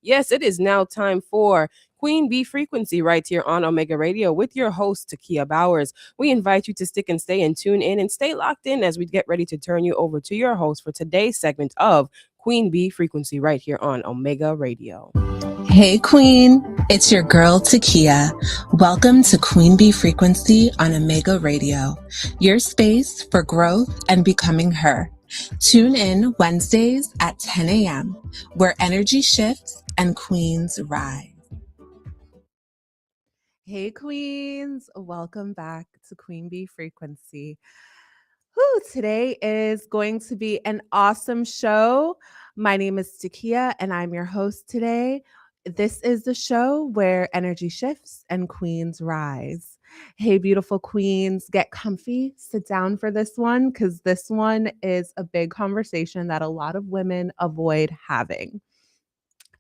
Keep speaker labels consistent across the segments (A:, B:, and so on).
A: Yes, it is now time for Queen Bee Frequency right here on Omega Radio with your host, Tikea Bowers. We invite you to stick and stay and tune in and stay locked in as we get ready to turn you over to your host for today's segment of Queen Bee Frequency right here on Omega Radio.
B: Hey Queen, it's your girl Tikea. Welcome to Queen Bee Frequency on Omega Radio, your space for growth and becoming her. Tune in Wednesdays at 10 a.m., where energy shifts and queens rise. Hey Queens, welcome back to Queen Bee Frequency. Today is going to be an awesome show. My name is Tikea and I'm your host today. This is the show where energy shifts and queens rise. Hey, beautiful queens, get comfy, sit down for this one because this one is a big conversation that a lot of women avoid having.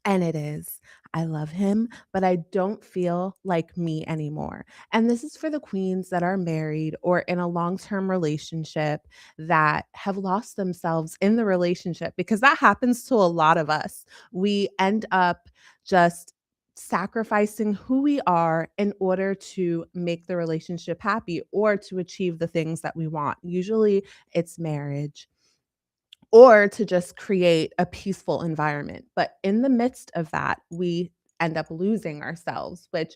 B: And it is. I love him, but I don't feel like me anymore. And this is for the queens that are married or in a long term relationship that have lost themselves in the relationship, because that happens to a lot of us. We end up just sacrificing who we are in order to make the relationship happy or to achieve the things that we want. Usually it's marriage or to just create a peaceful environment. But in the midst of that, we end up losing ourselves, which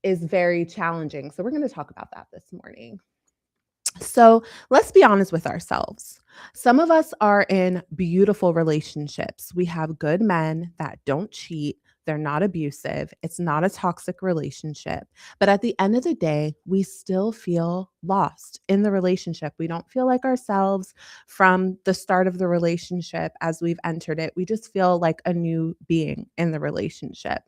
B: is very challenging. So we're going to talk about that this morning. So let's be honest with ourselves. Some of us are in beautiful relationships. We have good men that don't cheat. They're not abusive. It's not a toxic relationship. But at the end of the day, we still feel lost in the relationship. We don't feel like ourselves from the start of the relationship as we've entered it. We just feel like a new being in the relationship.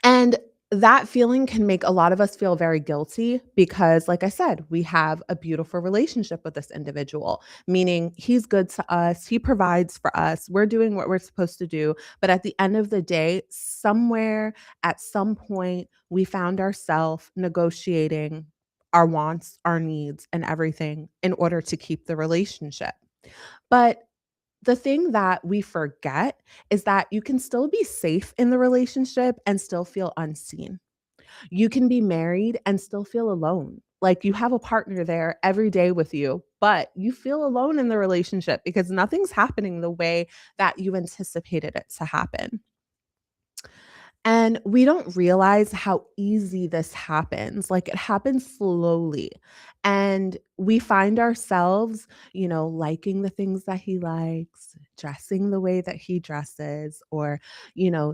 B: And that feeling can make a lot of us feel very guilty because, like I said, we have a beautiful relationship with this individual, meaning he's good to us, he provides for us, we're doing what we're supposed to do. But at the end of the day, somewhere at some point, we found ourselves negotiating our wants, our needs, and everything in order to keep the relationship. But the thing that we forget is that you can still be safe in the relationship and still feel unseen. You can be married and still feel alone. Like you have a partner there every day with you, but you feel alone in the relationship because nothing's happening the way that you anticipated it to happen. And we don't realize how easy this happens. Like it happens slowly. And we find ourselves, liking the things that he likes, dressing the way that he dresses, or,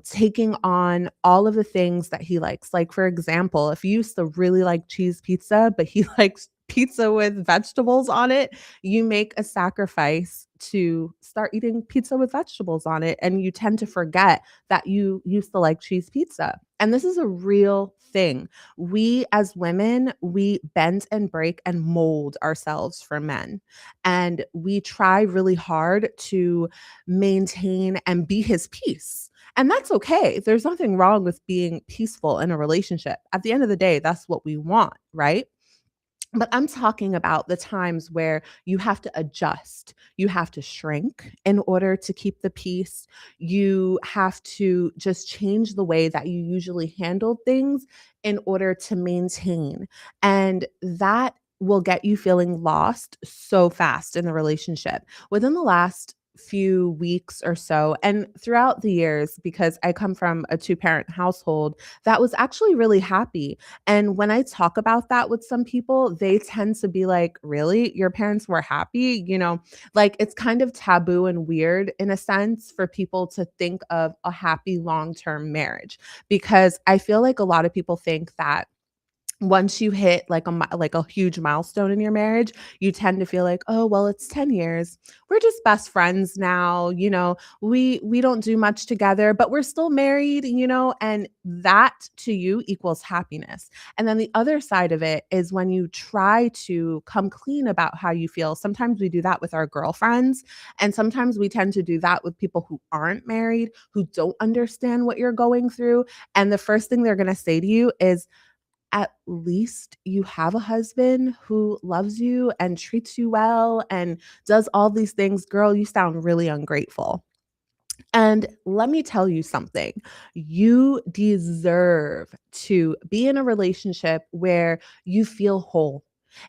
B: taking on all of the things that he likes. Like, for example, if you used to really like cheese pizza, but he likes pizza with vegetables on it, you make a sacrifice to start eating pizza with vegetables on it. And you tend to forget that you used to like cheese pizza. And this is a real thing. We as women, we bend and break and mold ourselves for men. And we try really hard to maintain and be his peace. And that's okay. There's nothing wrong with being peaceful in a relationship. At the end of the day, that's what we want, right? But I'm talking about the times where you have to adjust. You have to shrink in order to keep the peace. You have to just change the way that you usually handle things in order to maintain. And that will get you feeling lost so fast in the relationship. Within the last few weeks or so, and throughout the years, because I come from a two-parent household that was actually really happy. And when I talk about that with some people, they tend to be like, really? Your parents were happy? Like it's kind of taboo and weird in a sense for people to think of a happy long-term marriage, because I feel like a lot of people think that once you hit like a huge milestone in your marriage, you tend to feel like, oh, well, it's 10 years. We're just best friends now. We don't do much together, but we're still married, and that to you equals happiness. And then the other side of it is when you try to come clean about how you feel. Sometimes we do that with our girlfriends, and sometimes we tend to do that with people who aren't married, who don't understand what you're going through. And the first thing they're going to say to you is, at least you have a husband who loves you and treats you well and does all these things. Girl, you sound really ungrateful. And let me tell you something. You deserve to be in a relationship where you feel whole.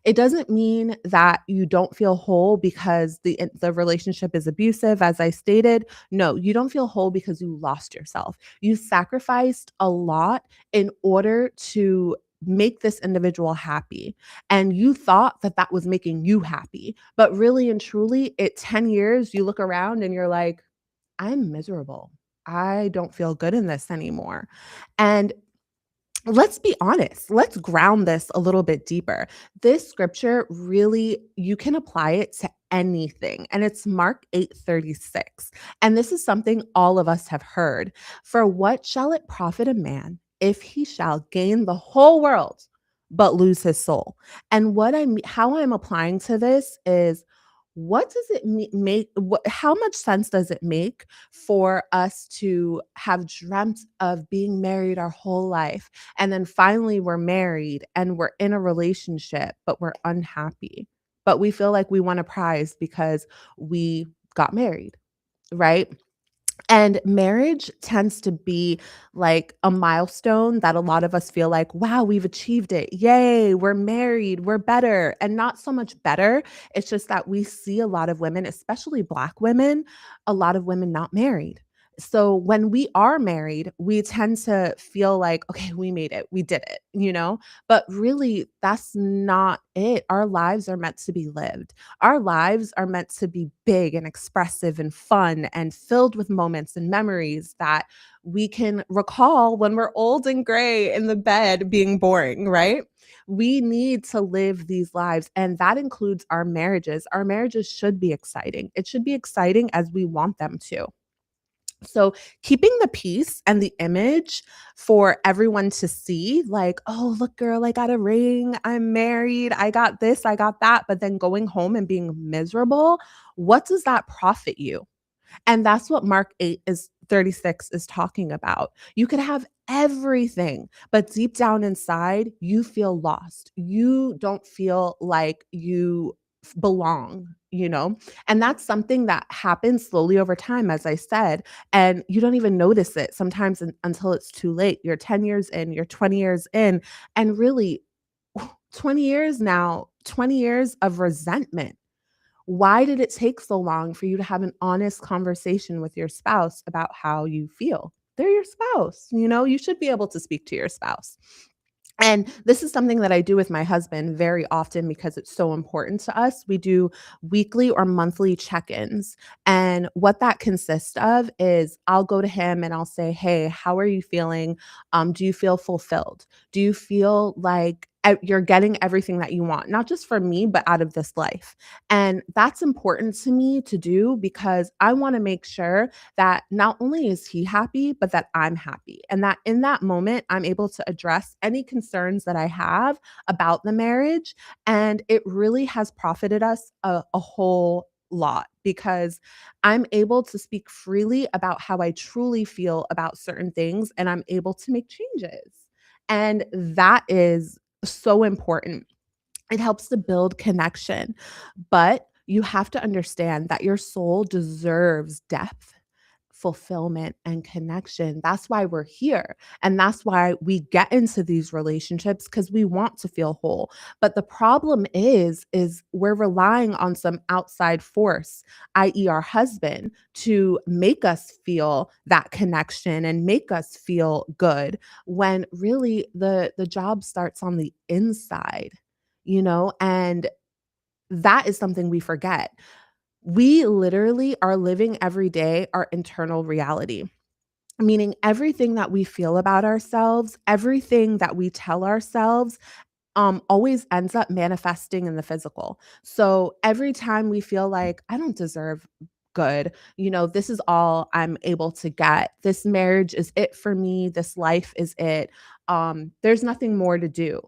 B: It doesn't mean that you don't feel whole because the relationship is abusive, as I stated. No, you don't feel whole because you lost yourself. You sacrificed a lot in order to make this individual happy, and you thought that that was making you happy, but really and truly, 10 years you look around and you're like, I'm miserable. I don't feel good in this anymore. And let's be honest, let's ground this a little bit deeper. This scripture really, you can apply it to anything. And it's Mark 8:36. And this is something all of us have heard. For what shall it profit a man if he shall gain the whole world but lose his soul? And how I'm applying to this is, what does it make how much sense does it make for us to have dreamt of being married our whole life, and then finally we're married and we're in a relationship, but we're unhappy, but we feel like we won a prize because we got married, right? And marriage tends to be like a milestone that a lot of us feel like, wow, we've achieved it. Yay, we're married, we're better. And not so much better. It's just that we see a lot of women, especially Black women, a lot of women not married. So when we are married, we tend to feel like, okay, we made it, we did it. But really, that's not it. Our lives are meant to be lived. Our lives are meant to be big and expressive and fun and filled with moments and memories that we can recall when we're old and gray in the bed being boring, right? We need to live these lives, and that includes our marriages. Our marriages should be exciting. It should be exciting as we want them to. So, keeping the peace and the image for everyone to see, like, oh, look, girl, I got a ring, I'm married, I got this, I got that, but then going home and being miserable, what does that profit you? And that's what Mark 8 is 36 is talking about. You could have everything, but deep down inside, you feel lost. You don't feel like you belong. And that's something that happens slowly over time, as I said, and you don't even notice it sometimes until it's too late. You're 10 years in, you're 20 years in, and really 20 years now, 20 years of resentment. Why did it take so long for you to have an honest conversation with your spouse about how you feel? They're your spouse. You should be able to speak to your spouse. And this is something that I do with my husband very often because it's so important to us. We do weekly or monthly check ins. And what that consists of is, I'll go to him and I'll say, hey, how are you feeling? Do you feel fulfilled? Do you feel like you're getting everything that you want, not just for me, but out of this life? And that's important to me to do because I want to make sure that not only is he happy, but that I'm happy. And that in that moment, I'm able to address any concerns that I have about the marriage. And it really has profited us a whole lot because I'm able to speak freely about how I truly feel about certain things, and I'm able to make changes. And that is so important. It helps to build connection, but you have to understand that your soul deserves depth, fulfillment, and connection. That's why we're here. And that's why we get into these relationships, because we want to feel whole. But the problem is we're relying on some outside force, i.e. our husband, to make us feel that connection and make us feel good, when really the job starts on the inside. And that is something we forget. We literally are living every day our internal reality, meaning everything that we feel about ourselves, everything that we tell ourselves, always ends up manifesting in the physical. So every time we feel like, I don't deserve good, this is all I'm able to get. This marriage is it for me. This life is it. There's nothing more to do.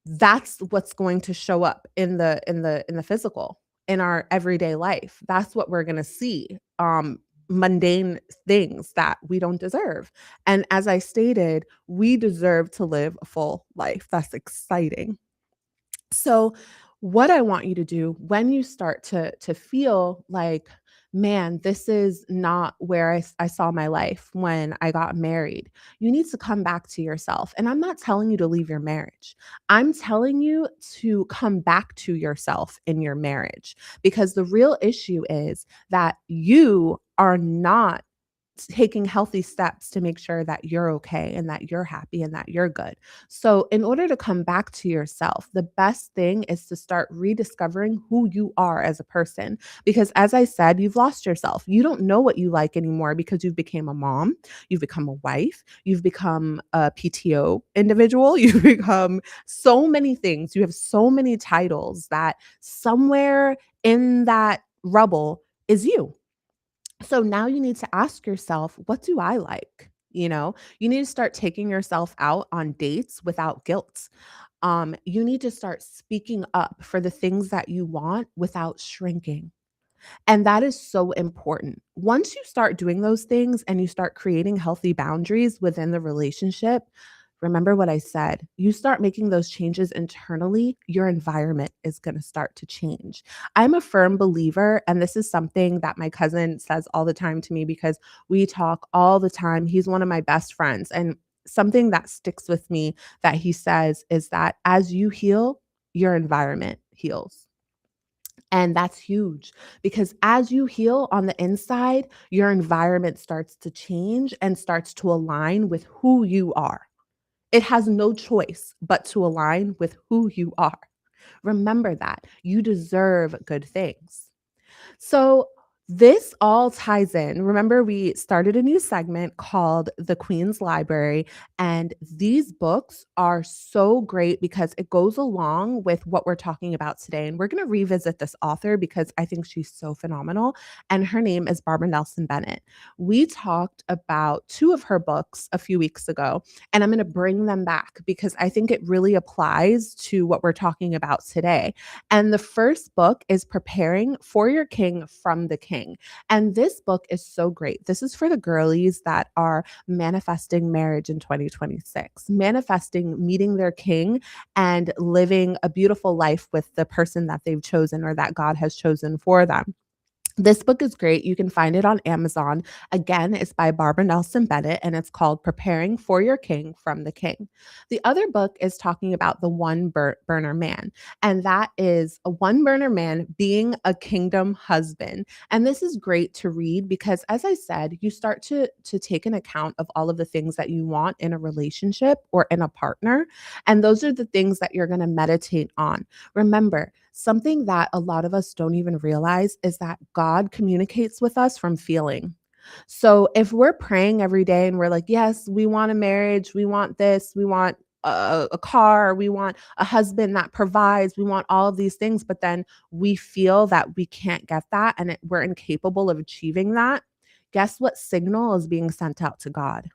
B: That's what's going to show up in the physical, in our everyday life. That's what we're going to see. Mundane things that we don't deserve. And as I stated, we deserve to live a full life. That's exciting. So what I want you to do when you start to feel like man, this is not where I saw my life when I got married. You need to come back to yourself. And I'm not telling you to leave your marriage. I'm telling you to come back to yourself in your marriage because the real issue is that you are not taking healthy steps to make sure that you're okay and that you're happy and that you're good. So, in order to come back to yourself, the best thing is to start rediscovering who you are as a person. Because as I said, you've lost yourself. You don't know what you like anymore because you've become a mom, you've become a wife, you've become a PTO individual, you've become so many things. You have so many titles that somewhere in that rubble is you. So now you need to ask yourself, what do I like? You need to start taking yourself out on dates without guilt. You need to start speaking up for the things that you want without shrinking. And that is so important. Once you start doing those things and you start creating healthy boundaries within the relationship, remember what I said. You start making those changes internally, your environment is going to start to change. I'm a firm believer, and this is something that my cousin says all the time to me because we talk all the time. He's one of my best friends. And something that sticks with me that he says is that as you heal, your environment heals. And that's huge because as you heal on the inside, your environment starts to change and starts to align with who you are. It has no choice but to align with who you are. Remember that you deserve good things. So, this all ties in. Remember, we started a new segment called The Queen's Library, and these books are so great because it goes along with what we're talking about today. And we're going to revisit this author because I think she's so phenomenal. And her name is Barbara Nelson Bennett. We talked about two of her books a few weeks ago, and I'm going to bring them back because I think it really applies to what we're talking about today. And the first book is Preparing for Your King from the King. And this book is so great. This is for the girlies that are manifesting marriage in 2026, manifesting meeting their king and living a beautiful life with the person that they've chosen or that God has chosen for them. This book is great. You can find it on Amazon. Again, it's by Barbara Nelson Bennett and it's called Preparing for Your King from the King. The other book is talking about the burner man, and that is a one burner man being a kingdom husband. And this is great to read because, as I said, you start to take an account of all of the things that you want in a relationship or in a partner. And those are the things that you're going to meditate on. Remember, something that a lot of us don't even realize is that God communicates with us from feeling. So if we're praying every day and we're like, yes, we want a marriage, we want this, we want a car, we want a husband that provides, we want all of these things, but then we feel that we can't get that and we're incapable of achieving that, guess what signal is being sent out to God?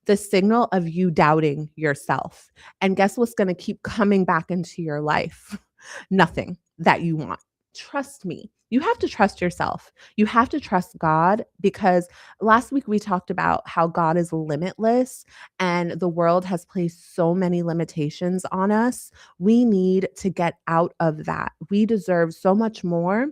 B: The signal of you doubting yourself. And guess what's going to keep coming back into your life? Nothing that you want. Trust me. You have to trust yourself. You have to trust God because last week we talked about how God is limitless and the world has placed so many limitations on us. We need to get out of that. We deserve so much more.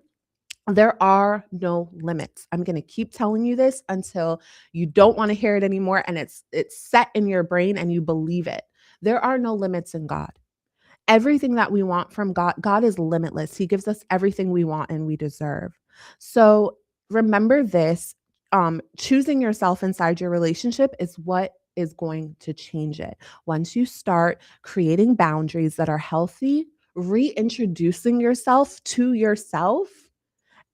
B: There are no limits. I'm going to keep telling you this until you don't want to hear it anymore and it's set in your brain and you believe it. There are no limits in God. Everything that we want from God, God is limitless. He gives us everything we want and we deserve. So remember this, choosing yourself inside your relationship is what is going to change it. Once you start creating boundaries that are healthy, reintroducing yourself to yourself,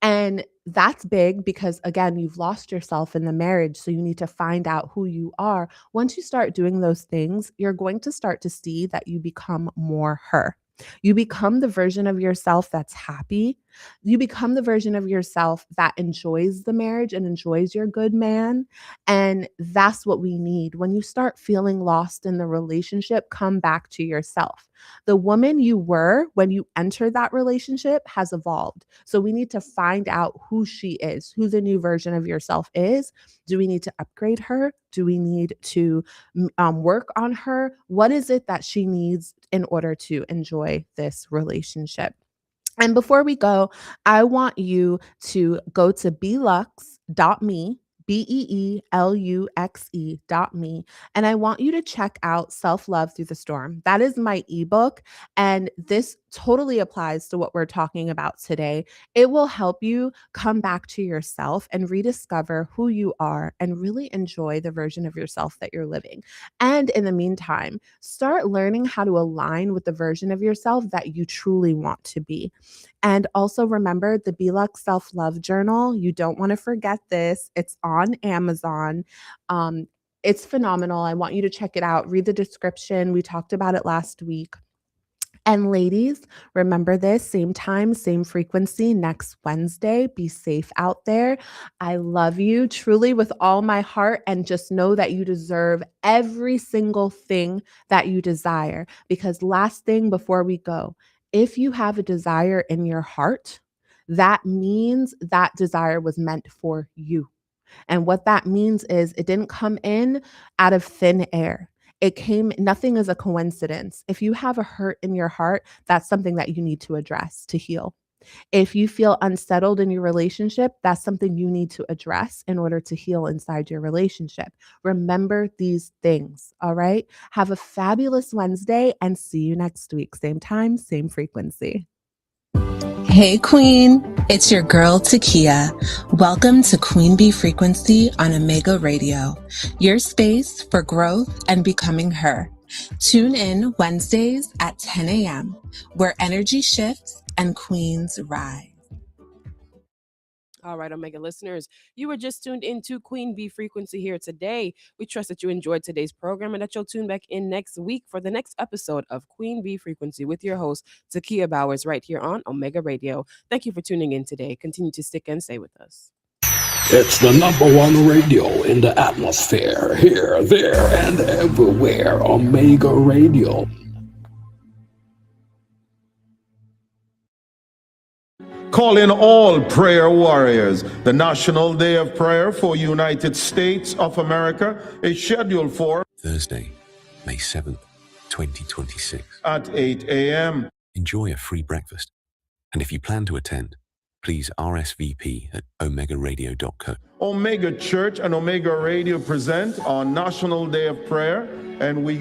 B: and that's big because, again, you've lost yourself in the marriage. So you need to find out who you are. Once you start doing those things, you're going to start to see that you become more her. You become the version of yourself that's happy. You become the version of yourself that enjoys the marriage and enjoys your good man. And that's what we need. When you start feeling lost in the relationship, come back to yourself. The woman you were when you entered that relationship has evolved. So we need to find out who she is, who the new version of yourself is. Do we need to upgrade her? Do we need to work on her? What is it that she needs in order to enjoy this relationship? And before we go, I want you to go to belux.me, BEELUXE.me. And I want you to check out Self Love Through the Storm. That is my ebook. And this totally applies to what we're talking about today. It will help you come back to yourself and rediscover who you are and really enjoy the version of yourself that you're living. And in the meantime, start learning how to align with the version of yourself that you truly want to be. And also remember the Belux Self Love Journal. You don't want to forget this. It's on Amazon. It's phenomenal. I want you to check it out. Read the description. We talked about it last week. And ladies, remember this, same time, same frequency next Wednesday. Be safe out there. I love you truly with all my heart. And just know that you deserve every single thing that you desire. Because last thing before we go, if you have a desire in your heart, that means that desire was meant for you. And what that means is it didn't come in out of thin air. It came, nothing is a coincidence. If you have a hurt in your heart, that's something that you need to address to heal. If you feel unsettled in your relationship, that's something you need to address in order to heal inside your relationship. Remember these things, all right? Have a fabulous Wednesday and see you next week. Same time, same frequency.
C: Hey Queen, it's your girl Tikea. Welcome to Queen Bee Frequency on Omega Radio, your space for growth and becoming her. Tune in Wednesdays at 10 a.m., where energy shifts and queens rise.
A: All right, Omega listeners, you were just tuned into Queen Bee Frequency here today. We trust that you enjoyed today's program and that you'll tune back in next week for the next episode of Queen Bee Frequency with your host, Tikea Bowers, right here on Omega Radio. Thank you for tuning in today. Continue to stick and stay with us.
D: It's the #1 radio in the atmosphere, here, there, and everywhere. Omega Radio.
E: Calling all prayer warriors. The National Day of Prayer for United States of America is scheduled for
F: Thursday, May 7th, 2026.
E: at 8 a.m.
F: Enjoy a free breakfast. And if you plan to attend, please RSVP at omegaradio.co.
E: Omega Church and Omega Radio present our National Day of Prayer, and we